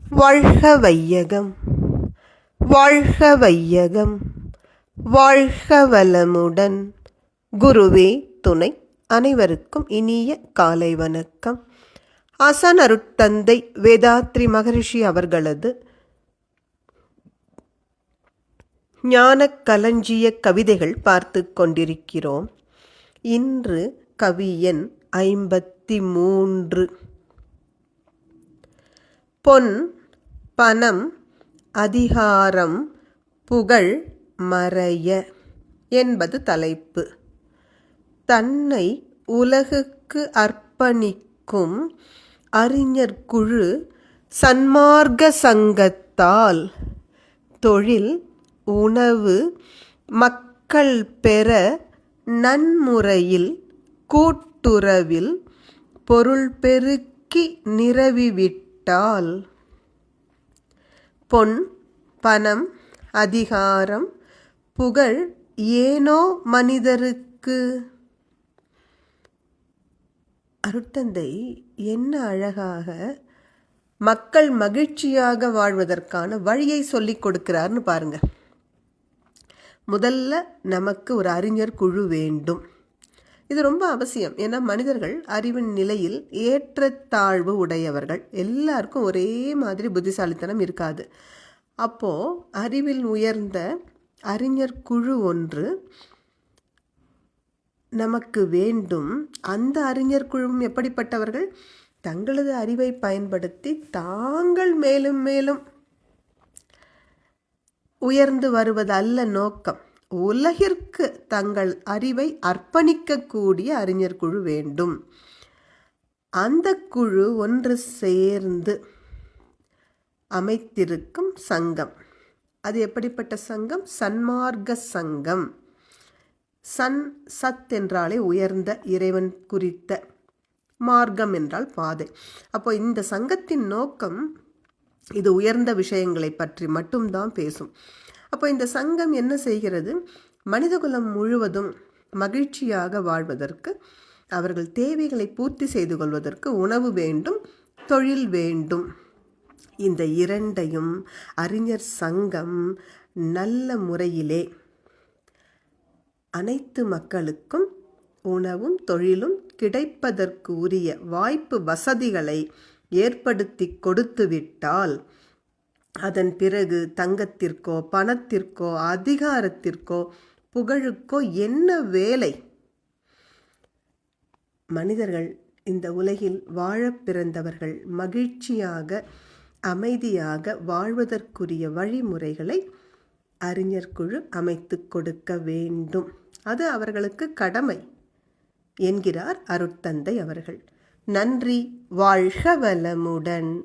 வாழ்க வையகம், வாழ்க வையகம், வாழ்க வளமுடன். குருவே துணை. அனைவருக்கும் இனிய காலை வணக்கம். ஆசான் அருட்தந்தை வேதாத்ரி மகரிஷி அவர்களது ஞான களஞ்சிய கவிதைகள் பார்த்து கொண்டிருக்கிறோம். இன்று கவியன் 53. பொன், பணம், அதிகாரம், புகழ் மறைய என்பது தலைப்பு. தன்னை உலகுக்கு அர்ப்பணிக்கும் அறிஞர் குழு சன்மார்க்க சங்கத்தால் தொழில், உணவு, மக்கள் பெற நன்முறையில் கூட்டுறவில் பொருள் பெருக்கி நிரவிவிட்டால் பொன், பணம், அதிகாரம், புகழ் ஏனோ மனிதருக்கு? அருட்தந்தை என்ன அழகாக மக்கள் மகிழ்ச்சியாக வாழ்வதற்கான வழியை சொல்லிக் கொடுக்கிறார்னு பாருங்க. முதல்ல நமக்கு ஒரு அறிஞர் குழு வேண்டும். இது ரொம்ப அவசியம். ஏன்னா மனிதர்கள் அறிவின் நிலையில் ஏற்றத்தாழ்வு உடையவர்கள். எல்லாருக்கும் ஒரே மாதிரி புத்திசாலித்தனம் இருக்காது. அப்போது அறிவில் உயர்ந்த அறிஞர் குழு ஒன்று நமக்கு வேண்டும். அந்த அறிஞர் குழுவும் எப்படிப்பட்டவர்கள்? தங்களது அறிவை பயன்படுத்தி தாங்கள் மேலும் மேலும் உயர்ந்து வருவதல்ல நோக்கம். உலகிற்கு தங்கள் அறிவை அர்ப்பணிக்கக்கூடிய அறிஞர் குழு வேண்டும். அந்த குழு ஒன்று சேர்ந்து அமைத்திருக்கும் சங்கம். அது எப்படிப்பட்ட சங்கம்? சன்மார்க்க சங்கம். சத் என்றாலே உயர்ந்த, இறைவன் குறித்த, மார்க்கம் என்றால் பாதை. அப்போ இந்த சங்கத்தின் நோக்கம் இது உயர்ந்த விஷயங்களை பற்றி மட்டும்தான் பேசும். அப்போ இந்த சங்கம் என்ன செய்கிறது? மனிதகுலம் முழுவதும் மகிழ்ச்சியாக வாழ்வதற்கு, அவர்கள் தேவைகளை பூர்த்தி செய்து கொள்வதற்கு உணவு வேண்டும், தொழில் வேண்டும். இந்த இரண்டையும் அறிஞர் சங்கம் நல்ல முறையிலே அனைத்து மக்களுக்கும் உணவும் தொழிலும் கிடைப்பதற்கு உரிய வாய்ப்பு வசதிகளை ஏற்படுத்தி கொடுத்துவிட்டால் அதன் பிறகு தங்கத்திற்கோ, பணத்திற்கோ, அதிகாரத்திற்கோ, புகழுக்கோ என்ன வேலை? மனிதர்கள் இந்த உலகில் வாழ பிறந்தவர்கள் மகிழ்ச்சியாக, அமைதியாக வாழ்வதற்குரிய வழிமுறைகளை அறிஞர் குழு அமைத்து கொடுக்க வேண்டும். அது அவர்களுக்கு கடமை என்கிறார் அருட்தந்தை அவர்கள். நன்றி. வாழ்க வளமுடன்.